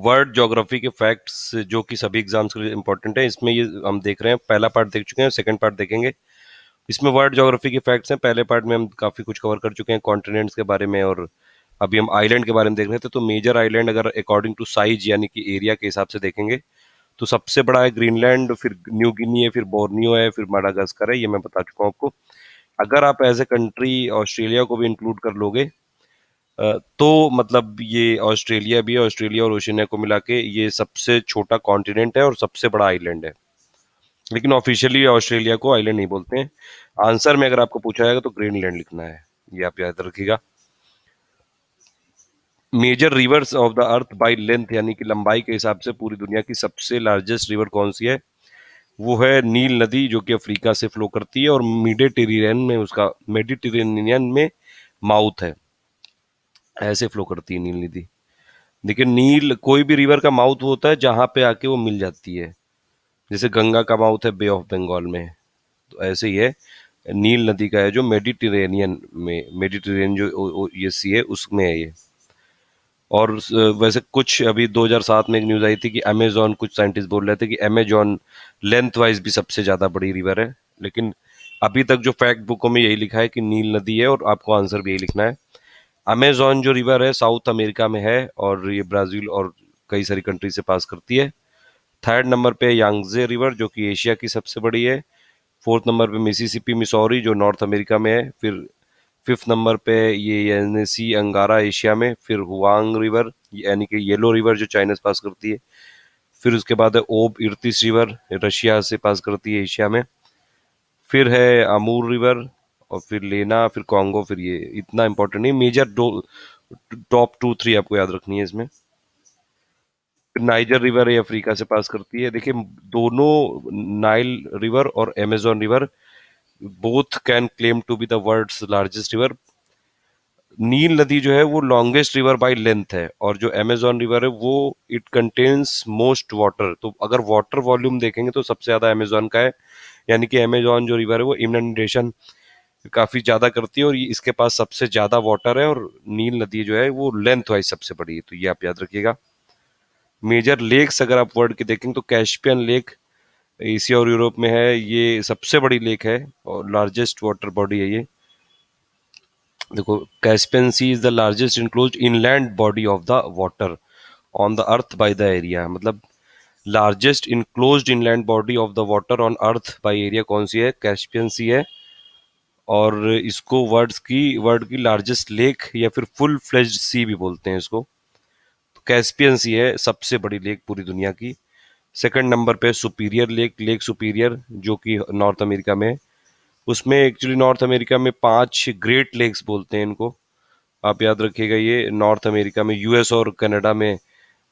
World geography के facts जो कि सभी एग्जाम्स के लिए इंपॉर्टेंट है, इसमें ये हम देख रहे हैं। पहला पार्ट देख चुके हैं, सेकंड पार्ट देखेंगे। इसमें वर्ल्ड ज्योग्राफी के फैक्ट्स हैं। पहले पार्ट में हम काफी कुछ कवर कर चुके हैं कॉन्टिनेंट्स के बारे में, और अभी हम आइलैंड के बारे में देख रहे थे। तो मेजर आइलैंड अगर अकॉर्डिंग टू साइज यानी कि एरिया के हिसाब से देखेंगे तो सबसे बड़ा है ग्रीनलैंड, फिर न्यू गिनी है, फिर बोर्नियो है, फिर माडागास्कर है। ये मैं बता चुका हूँ आपको। अगर आप एज ए कंट्री ऑस्ट्रेलिया को भी इंक्लूड कर लोगे तो मतलब ये ऑस्ट्रेलिया भी है। ऑस्ट्रेलिया और ओशिनिया को मिला के ये सबसे छोटा कॉन्टिनेंट है और सबसे बड़ा आइलैंड है। लेकिन ऑफिशियली ऑस्ट्रेलिया को आइलैंड नहीं बोलते हैं। आंसर में अगर आपको पूछा जाएगा तो ग्रीनलैंड लिखना है, ये आप याद रखिएगा। Major rivers of the earth by length यानी कि लंबाई के हिसाब से पूरी दुनिया की सबसे लार्जेस्ट रिवर कौन सी है? वो है नील नदी, जो कि अफ्रीका से फ्लो करती है और मेडिटेरेनियन में माउथ है, ऐसे फ्लो करती है नील नदी। देखिए, नील कोई भी रिवर का माउथ होता है जहां पे आके वो मिल जाती है। जैसे गंगा का माउथ है बे ऑफ बंगाल में, तो ऐसे ही है नील नदी का है जो मेडिटेरेनियन जो ये सी है उसमें है ये। और वैसे कुछ अभी 2007 में एक न्यूज आई थी कि अमेजोन, कुछ साइंटिस्ट बोल रहे थे कि अमेजोन लेंथ वाइज भी सबसे ज्यादा बड़ी रिवर है। लेकिन अभी तक जो फैक्ट बुकों में यही लिखा है कि नील नदी है, और आपको आंसर भी यही लिखना है। अमेजोन जो रिवर है साउथ अमेरिका में है, और ये ब्राजील और कई सारी कंट्री से पास करती है। थर्ड नंबर पे यांगजे रिवर जो कि एशिया की सबसे बड़ी है। फोर्थ नंबर पे मिसिसिपी मिसौरी जो नॉर्थ अमेरिका में है। फिर फिफ्थ नंबर पे ये येनेसी अंगारा एशिया में। फिर हुआंग रिवर यानी कि येलो रिवर जो चाइना से पास करती है। फिर उसके बाद है ओब इर्तिस रिवर, रशिया से पास करती है एशिया में। फिर है अमूर रिवर, और फिर लेना, फिर कॉन्गो, फिर ये इतना इंपॉर्टेंट नहीं। मेजर दो टॉप टू थ्री आपको याद रखनी है इसमें। फिर नाइजर रिवर है, अफ्रीका से पास करती है। देखिए, दोनों नाइल रिवर और Amazon river both can claim to be the world's largest river. नील नदी जो है वो लॉन्गेस्ट रिवर बाय लेंथ है, और जो अमेजोन रिवर है वो इट कंटेन्स मोस्ट वाटर। तो अगर वाटर वॉल्यूम देखेंगे तो सबसे ज्यादा अमेजोन का है। यानी कि अमेजोन जो रिवर है वो इनंडेशन काफी ज्यादा करती है, और इसके पास सबसे ज्यादा वाटर है। और नील नदी जो है वो लेंथ वाइज सबसे बड़ी है, तो ये आप याद रखिएगा। मेजर लेक्स अगर आप वर्ल्ड की देखेंगे तो कैस्पियन लेक एशिया और यूरोप में है, ये सबसे बड़ी लेक है और लार्जेस्ट वाटर बॉडी है ये। देखो, Caspian sea is the largest enclosed inland body of the water on the earth by the area. मतलब largest enclosed inland body of the water on earth by area कौन सी है? Caspian सी है। और इसको वर्ल्ड की लार्जेस्ट लेक या फिर फुल फ्लेज्ड सी भी बोलते हैं इसको। तो कैस्पियन सी है सबसे बड़ी लेक पूरी दुनिया की। सेकंड नंबर पे सुपीरियर लेक, लेक सुपीरियर जो कि नॉर्थ अमेरिका में है। उसमें एक्चुअली नॉर्थ अमेरिका में 5 ग्रेट लेक्स बोलते हैं इनको, आप याद रखिएगा। ये नॉर्थ अमेरिका में, यूएस और कनाडा में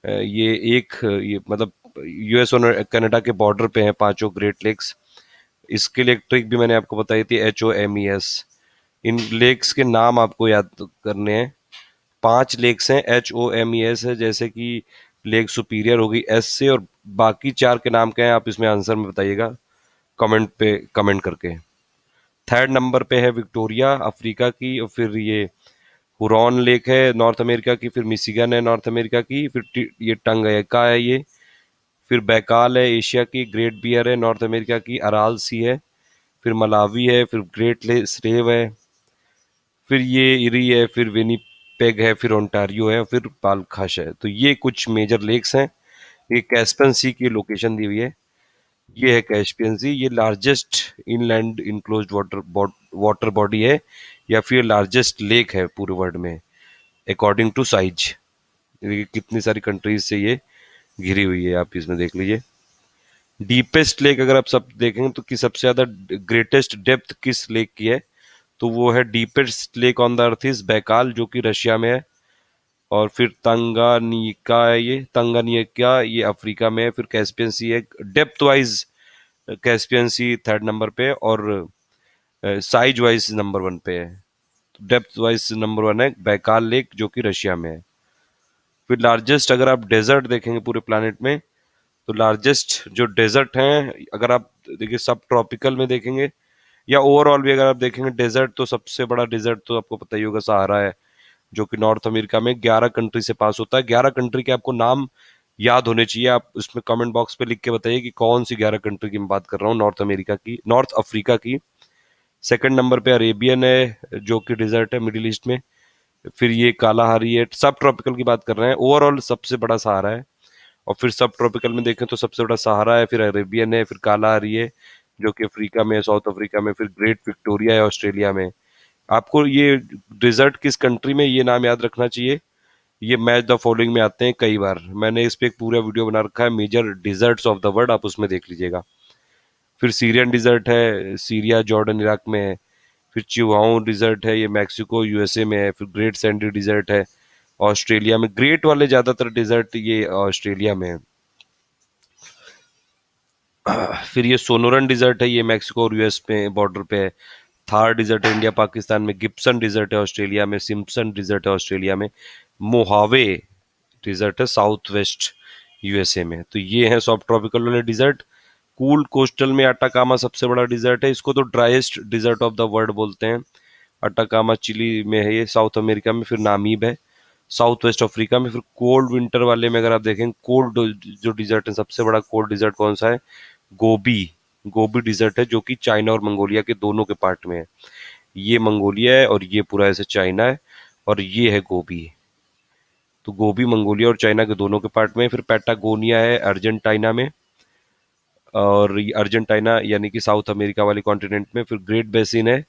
ये ये मतलब यूएस और कनाडा के बॉर्डर पे हैं पांचों ग्रेट लेक्स। इसके लिए एक ट्रिक भी मैंने आपको बताई थी, HOMES। इन लेक्स के नाम आपको याद करने हैं। 5 लेक्स हैं, HOMES है, जैसे कि लेक सुपीरियर होगी एस से, और बाकी 4 के नाम क्या हैं आप इसमें आंसर में बताइएगा कमेंट पे, कमेंट करके। थर्ड नंबर पे है विक्टोरिया अफ्रीका की, और फिर ये हुरॉन लेक है नॉर्थ अमेरिका की। फिर मिशिगन है नॉर्थ अमेरिका की। फिर ये टंगयका है ये। फिर बैकाल है एशिया की। ग्रेट बियर है नॉर्थ अमेरिका की। अराल सी है। फिर मलावी है। फिर ग्रेट स्लेव है। फिर ये इरी है। फिर विनीपेग है। फिर ओंटारियो है। फिर पालखाश है। तो ये कुछ मेजर लेक्स हैं। ये कैस्पियन सी की लोकेशन दी हुई है। ये है कैस्पियन सी, ये largest inland enclosed water body है, या फिर लार्जेस्ट लेक है पूरे वर्ल्ड में अकॉर्डिंग टू साइज। कितनी सारी कंट्रीज से ये घिरी हुई है, आप इसमें देख लीजिए। डीपेस्ट लेक अगर आप सब देखेंगे तो कि सबसे ज्यादा ग्रेटेस्ट डेप्थ किस लेक की है, तो वो है deepest lake on the earth is Baikal जो कि रशिया में है। और फिर तंगानिका है, ये तंगानिका ये अफ्रीका में है। फिर कैस्पियन सी है डेप्थ वाइज। कैस्पियन सी थर्ड नंबर पे है, और साइज वाइज नंबर 1 पे है। डेप्थ वाइज नंबर 1 है बैकाल लेक जो कि रशिया में है। फिर लार्जेस्ट अगर आप डेजर्ट देखेंगे पूरे प्लानिट में, तो लार्जेस्ट जो डेजर्ट हैं अगर आप देखिए सब ट्रॉपिकल में देखेंगे या ओवरऑल भी अगर आप देखेंगे डेजर्ट, तो सबसे बड़ा डेजर्ट तो आपको पता ही होगा सहारा है, जो कि नॉर्थ अमेरिका में 11 कंट्री से पास होता है। 11 कंट्री के आपको नाम याद होने चाहिए। आप उसमें कमेंट बॉक्स पे लिख के बताइए कि कौन सी 11 कंट्री की मैं बात कर रहा हूँ, नॉर्थ अमेरिका की, नॉर्थ अफ्रीका की। सेकंड नंबर पे अरेबियन है जो कि डिजर्ट है मिडिल ईस्ट में। फिर ये कालाहारी है, सब ट्रॉपिकल की बात कर रहे हैं। ओवरऑल सबसे बड़ा सहारा है। और फिर सब ट्रॉपिकल में देखें तो सबसे बड़ा सहारा है, फिर अरेबियन है, फिर कालाहारी है जो कि अफ्रीका में है, साउथ अफ्रीका में, फिर ग्रेट विक्टोरिया है ऑस्ट्रेलिया में। आपको ये डिजर्ट किस कंट्री में, ये नाम याद रखना चाहिए। ये मैच द फॉलोइंग में आते हैं कई बार, मैंने इस पे एक पूरा वीडियो बना रखा है, major deserts of the world, आप उसमें देख लीजिएगा। फिर सीरियन डिजर्ट है, सीरिया जॉर्डन इराक में है। फिर चिवाओ डिजर्ट है, ये मैक्सिको यूएसए में है। फिर ग्रेट सैंडी डिजर्ट है ऑस्ट्रेलिया में। ग्रेट वाले ज्यादातर डिजर्ट ये ऑस्ट्रेलिया में है। फिर ये सोनोरन डिजर्ट है, ये मैक्सिको और यूएस पे बॉर्डर पे है। थार डिजर्ट है इंडिया पाकिस्तान में। गिब्सन डिजर्ट है ऑस्ट्रेलिया में। सिम्पसन डिजर्ट है ऑस्ट्रेलिया में। मोहावे डिजर्ट है साउथ वेस्ट यूएसए में। तो ये है सब ट्रॉपिकल वाले डिजर्ट। कूल कोस्टल में अटाकामा सबसे बड़ा डिजर्ट है, इसको तो driest desert of the world बोलते हैं। अटाकामा चिली में है, ये साउथ अमेरिका में। फिर नामीब है साउथ वेस्ट अफ्रीका में। फिर कोल्ड विंटर वाले में अगर आप देखें, कोल्ड जो डिजर्ट है, सबसे बड़ा कोल्ड डिजर्ट कौन सा है, गोबी। गोबी डिजर्ट है जो कि चाइना और मंगोलिया के दोनों के पार्ट में है। ये मंगोलिया है और ये पूरा ऐसे चाइना है, और ये है गोबी। तो गोबी मंगोलिया और चाइना के दोनों के पार्ट में है। फिर पैटागोनिया है अर्जेंटीना में, और ये अर्जेंटीना यानी कि साउथ अमेरिका वाले कॉन्टिनेंट में। फिर ग्रेट बेसिन है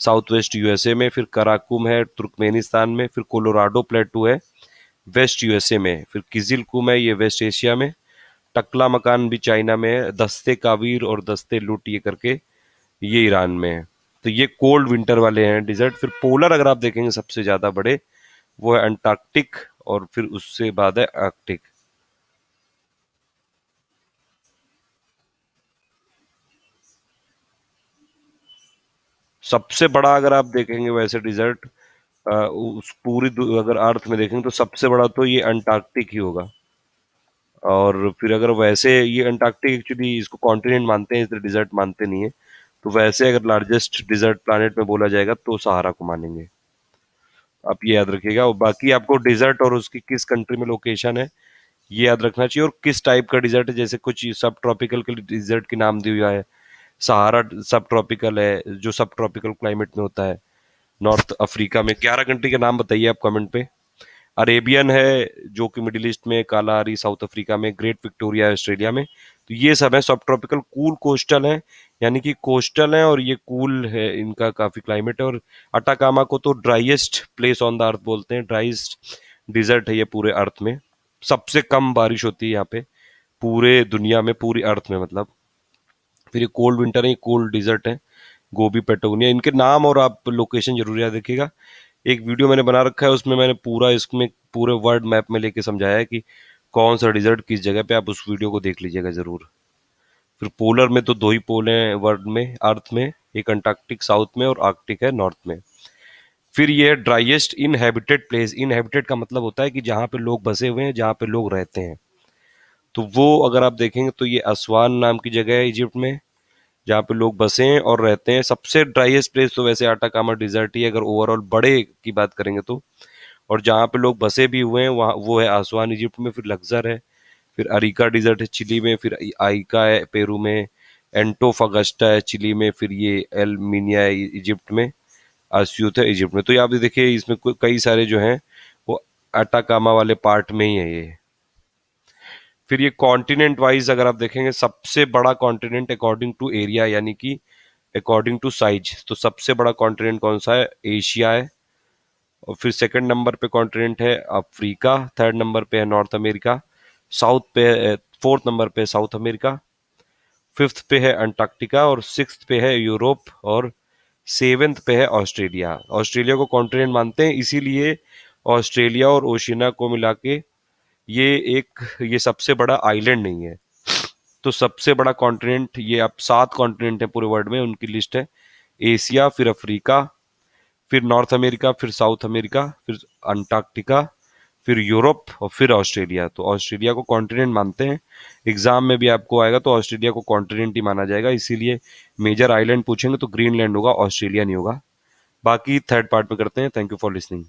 साउथ वेस्ट यूएसए में। फिर कराकुम है तुर्कमेनिस्तान में। फिर कोलोराडो प्लेटू है वेस्ट यूएसए में। फिर किजिलकुम है, ये वेस्ट एशिया में। टकला मकान भी चाइना में है। दस्ते कावीर और दस्ते लुट ये करके ये ईरान में है। तो ये कोल्ड विंटर वाले हैं डिजर्ट। फिर पोलर अगर आप देखेंगे सबसे ज्यादा बड़े, वो है अंटार्कटिक, और फिर उससे बाद है आर्कटिक। सबसे बड़ा अगर आप देखेंगे वैसे डिजर्ट, उस पूरी अगर अर्थ में देखेंगे तो सबसे बड़ा तो ये अंटार्कटिक ही होगा। और फिर अगर वैसे ये अंटार्कटिक एक्चुअली इसको कॉन्टिनेंट मानते हैं, इसे डिजर्ट मानते नहीं है। तो वैसे अगर लार्जेस्ट डिजर्ट प्लानिट में बोला जाएगा तो सहारा को मानेंगे। आप ये याद रखिएगा। और बाकी आपको डिजर्ट और उसकी किस कंट्री में लोकेशन है ये याद रखना चाहिए, और किस टाइप का डिजर्ट है। जैसे कुछ सब ट्रॉपिकल के डिजर्ट के नाम दिया हुआ है। सहारा सब ट्रॉपिकल है जो सब ट्रॉपिकल क्लाइमेट में होता है नॉर्थ अफ्रीका में। 11 कंट्री के नाम बताइए आप कमेंट पे। अरेबियन है जो कि मिडिल ईस्ट में। कालाहारी साउथ अफ्रीका में। ग्रेट विक्टोरिया है ऑस्ट्रेलिया में। तो ये सब है सब ट्रॉपिकल। कूल कोस्टल है, यानी कि कोस्टल है और ये कूल है, इनका काफी क्लाइमेट है। और अटाकामा को तो ड्राइएस्ट प्लेस ऑन द अर्थ बोलते हैं, ड्राइएस्ट डिजर्ट है ये पूरे अर्थ में। सबसे कम बारिश होती है यहाँ पे पूरे दुनिया में, पूरी अर्थ में मतलब। फिर ये कोल्ड विंटर है, ये कोल्ड डिजर्ट है गोबी पेटोनिया। इनके नाम और आप लोकेशन जरूर याद रखिएगा। एक वीडियो मैंने बना रखा है, उसमें मैंने पूरा इसमें पूरे वर्ल्ड मैप में लेके समझाया है कि कौन सा डिजर्ट किस जगह पे, आप उस वीडियो को देख लीजिएगा जरूर। फिर पोलर में तो दो ही पोल हैं वर्ल्ड में, अर्थ में, एक अंटार्कटिक साउथ में और आर्कटिक है नॉर्थ में। फिर ये है ड्राइएस्ट इनहेबिटेड प्लेस। इनहेबिटेड का मतलब होता है कि जहाँ पे लोग बसे हुए हैं, जहाँ पे लोग रहते हैं। तो वो अगर आप देखेंगे तो ये असवान नाम की जगह है इजिप्ट में, जहाँ पे लोग बसे हैं और रहते हैं। सबसे ड्राइएस्ट प्लेस तो वैसे आटाकामा डिजर्ट ही है अगर ओवरऑल बड़े की बात करेंगे तो। और जहाँ पे लोग बसे भी हुए हैं वहाँ वो है आसवान इजिप्ट में। फिर लक्जर है। फिर अरिका डिजर्ट है चिली में। फिर आइका है पेरू में। एंटोफागस्टा है चिली में। फिर ये एलमिनिया है इजिप्ट में। अस्यूत है इजिप्ट में। तो यहाँ पे देखिए इसमें कई सारे जो हैं वो अटाकामा वाले पार्ट में ही है ये। फिर ये कॉन्टिनेंट वाइज अगर आप देखेंगे, सबसे बड़ा कॉन्टिनेंट अकॉर्डिंग टू एरिया यानी कि अकॉर्डिंग टू साइज, तो सबसे बड़ा कॉन्टिनेंट कौन सा है, एशिया है। और फिर सेकंड नंबर पे कॉन्टिनेंट है अफ्रीका। थर्ड नंबर पे है नॉर्थ अमेरिका। साउथ पे, फोर्थ नंबर पे साउथ अमेरिका। फिफ्थ पे है अंटार्कटिका। और सिक्स्थ पे है यूरोप। और सेवेंथ पे है ऑस्ट्रेलिया। ऑस्ट्रेलिया को कॉन्टिनेंट मानते हैं इसीलिए ऑस्ट्रेलिया और ओशिनिया को मिला के ये एक, ये सबसे बड़ा आइलैंड नहीं है। तो सबसे बड़ा कॉन्टिनेंट, ये आप 7 कॉन्टिनेंट है पूरे वर्ल्ड में, उनकी लिस्ट है। एशिया, फिर अफ्रीका, फिर नॉर्थ अमेरिका, फिर साउथ अमेरिका, फिर अंटार्कटिका, फिर यूरोप और फिर ऑस्ट्रेलिया। तो ऑस्ट्रेलिया को कॉन्टिनेंट मानते हैं। एग्जाम में भी आपको आएगा तो ऑस्ट्रेलिया को कॉन्टिनेंट ही माना जाएगा, इसीलिए मेजर आइलैंड पूछेंगे तो ग्रीनलैंड होगा, ऑस्ट्रेलिया नहीं होगा। बाकी थर्ड पार्ट में करते हैं। Thank you for listening.